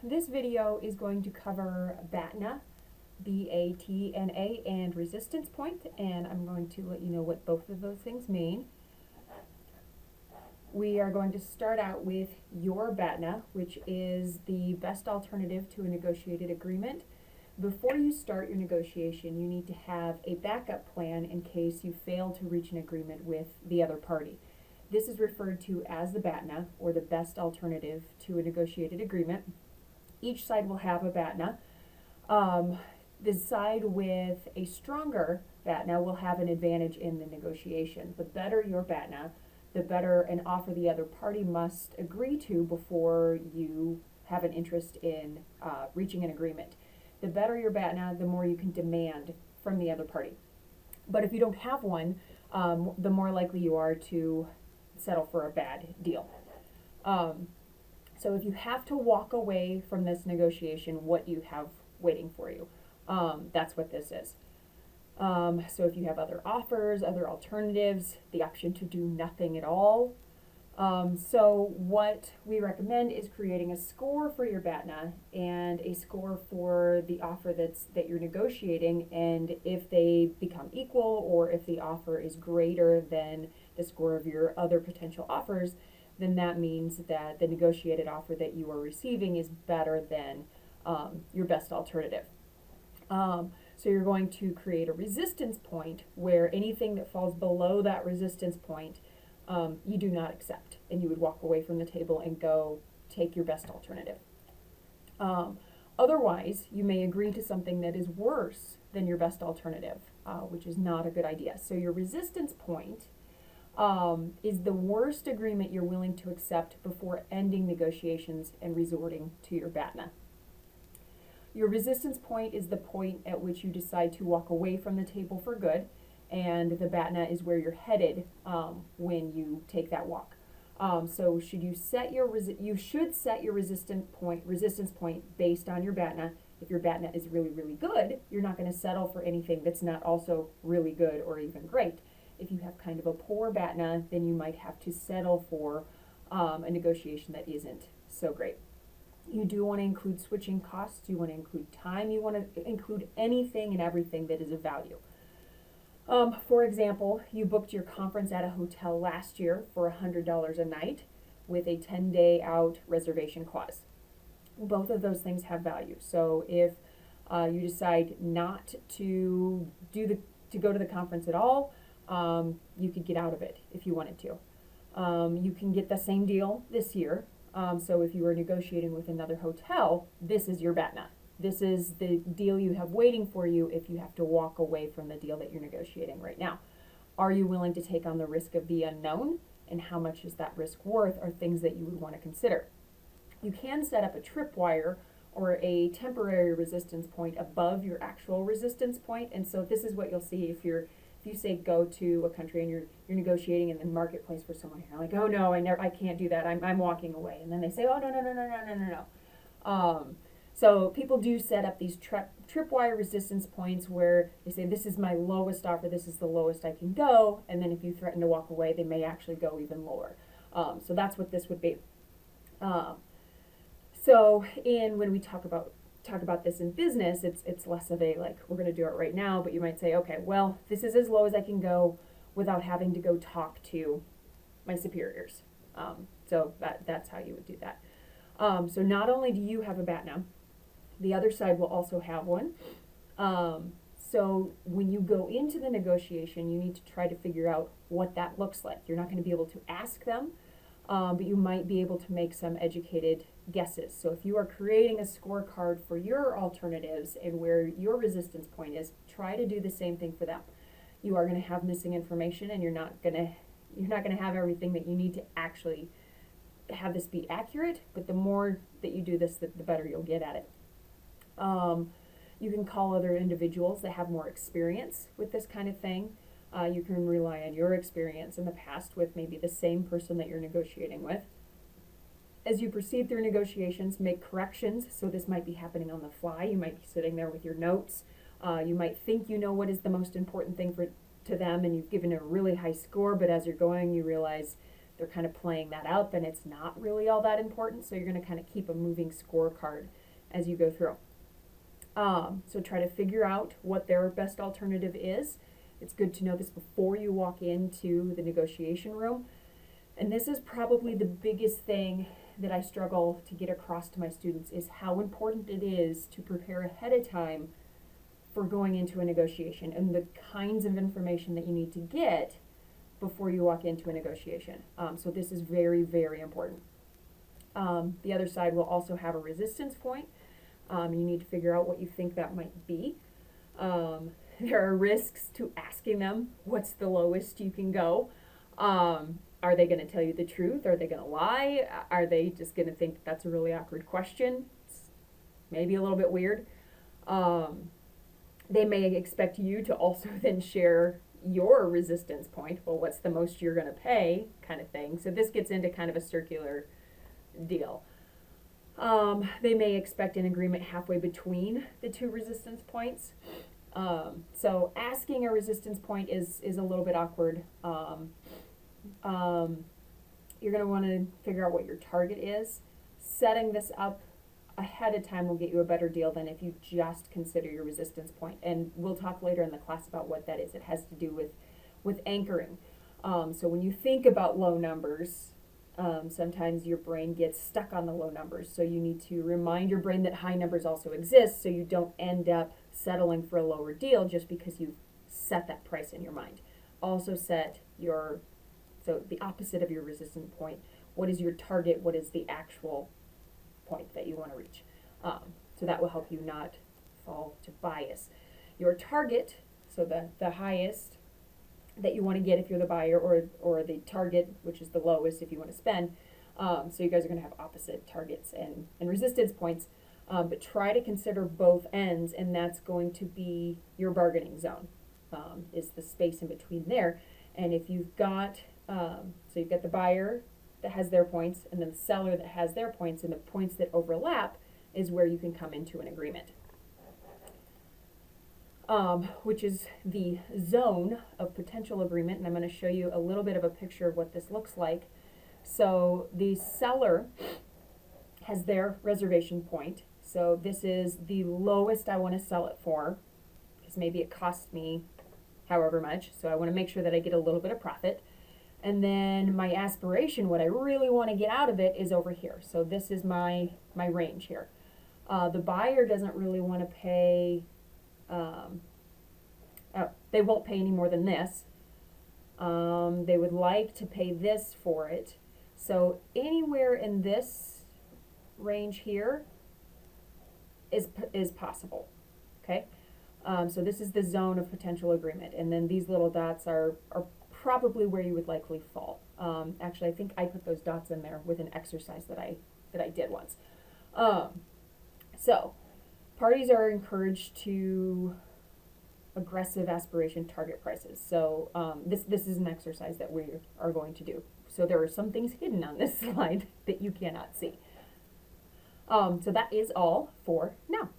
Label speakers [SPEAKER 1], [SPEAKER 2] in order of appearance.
[SPEAKER 1] this video is going to cover BATNA, B-A-T-N-A, and resistance point, and I'm going to let you know what both of those things mean. We are going to start out with your BATNA, which is the best alternative to a negotiated agreement. Before you start your negotiation, you need to have a backup plan in case you fail to reach an agreement with the other party. This is referred to as the BATNA, or the best alternative to a negotiated agreement. Each side will have a BATNA. The side with a stronger BATNA will have an advantage in the negotiation. The better your BATNA, the better an offer the other party must agree to before you have an interest in reaching an agreement. The better your BATNA, the more you can demand from the other party. But if you don't have one, the more likely you are to settle for a bad deal. So if you have to walk away from this negotiation, what do you have waiting for you? That's what this is. So if you have other offers, other alternatives, the option to do nothing at all. So what we recommend is creating a score for your BATNA and a score for the offer that you're negotiating, and if they become equal or if the offer is greater than the score of your other potential offers, then that means that the negotiated offer that you are receiving is better than your best alternative. So you're going to create a resistance point where anything that falls below that resistance point you do not accept, and you would walk away from the table and go take your best alternative. Otherwise, you may agree to something that is worse than your best alternative, which is not a good idea. So your resistance point is the worst agreement you're willing to accept before ending negotiations and resorting to your BATNA. Your resistance point is the point at which you decide to walk away from the table for good, and the BATNA is where you're headed when you take that walk. So you should set your resistance point based on your BATNA. If your BATNA is really, really good, you're not going to settle for anything that's not also really good or even great. If you have kind of a poor BATNA, then you might have to settle for a negotiation that isn't so great. You do want to include switching costs, you want to include time, you want to include anything and everything that is of value. For example, you booked your conference at a hotel last year for $100 a night with a 10-day out reservation clause. Both of those things have value. So if you decide not to go to the conference at all, you could get out of it if you wanted to. You can get the same deal this year. So if you were negotiating with another hotel, this is your BATNA. This is the deal you have waiting for you if you have to walk away from the deal that you're negotiating right now. Are you willing to take on the risk of the unknown? And how much is that risk worth are things that you would want to consider. You can set up a tripwire or a temporary resistance point above your actual resistance point. And so this is what you'll see if you say go to a country and you're negotiating in the marketplace for someone, you're like, oh no, I can't do that. I'm walking away. And then they say, oh no. So people do set up these tripwire resistance points where they say, this is my lowest offer, this is the lowest I can go, and then if you threaten to walk away, they may actually go even lower. So that's what this would be. So when we talk about this in business, it's less of a like, we're going to do it right now, but you might say, okay, well, this is as low as I can go without having to go talk to my superiors. So that's how you would do that. So not only do you have a BATNA, the other side will also have one. So when you go into the negotiation, you need to try to figure out what that looks like. You're not going to be able to ask them, but you might be able to make some educated guesses. So if you are creating a scorecard for your alternatives and where your resistance point is, try to do the same thing for them. You are going to have missing information, and you're not going to have everything that you need to actually have this be accurate, but the more that you do this, the better you'll get at it. You can call other individuals that have more experience with this kind of thing. You can rely on your experience in the past with maybe the same person that you're negotiating with. As you proceed through negotiations, make corrections. So this might be happening on the fly. You might be sitting there with your notes. You might think you know what is the most important thing to them, and you've given a really high score, but as you're going, you realize they're kind of playing that out, then it's not really all that important. So you're going to kind of keep a moving scorecard as you go through. So try to figure out what their best alternative is. It's good to know this before you walk into the negotiation room. And this is probably the biggest thing that I struggle to get across to my students, is how important it is to prepare ahead of time for going into a negotiation and the kinds of information that you need to get before you walk into a negotiation. So this is very, very important. The other side will also have a resistance point. You need to figure out what you think that might be. There are risks to asking them what's the lowest you can go. Are they going to tell you the truth? Are they going to lie? Are they just going to think that's a really awkward question? It's maybe a little bit weird. They may expect you to also then share your resistance point. Well, what's the most you're going to pay, kind of thing. So this gets into kind of a circular deal. They may expect an agreement halfway between the two resistance points. So asking a resistance point is a little bit awkward. You're going to want to figure out what your target is. Setting this up ahead of time will get you a better deal than if you just consider your resistance point. And we'll talk later in the class about what that is. It has to do with anchoring. So when you think about low numbers, sometimes your brain gets stuck on the low numbers. So you need to remind your brain that high numbers also exist, so you don't end up settling for a lower deal just because you've set that price in your mind. Also set so the opposite of your resistance point. What is your target? What is the actual point that you want to reach? So that will help you not fall to bias. Your target, so the highest that you want to get if you're the buyer, or the target, which is the lowest if you want to spend. So you guys are going to have opposite targets and resistance points, but try to consider both ends, and that's going to be your bargaining zone, is the space in between there. And if you've got, so you've got the buyer that has their points, and then the seller that has their points, and the points that overlap is where you can come into an agreement. Which is the zone of potential agreement, and I'm going to show you a little bit of a picture of what this looks like. So the seller has their reservation point. So this is the lowest I want to sell it for, because maybe it cost me however much, so I want to make sure that I get a little bit of profit. And then my aspiration, what I really want to get out of it, is over here. So this is my range here. The buyer doesn't really want to pay, they won't pay any more than this. They would like to pay this for it. So anywhere in this range here is possible, okay? So this is the zone of potential agreement, and then these little dots are probably where you would likely fall. Actually, I think I put those dots in there with an exercise that I did once. So parties are encouraged to aggressive aspiration target prices. So this is an exercise that we are going to do. So there are some things hidden on this slide that you cannot see. So that is all for now.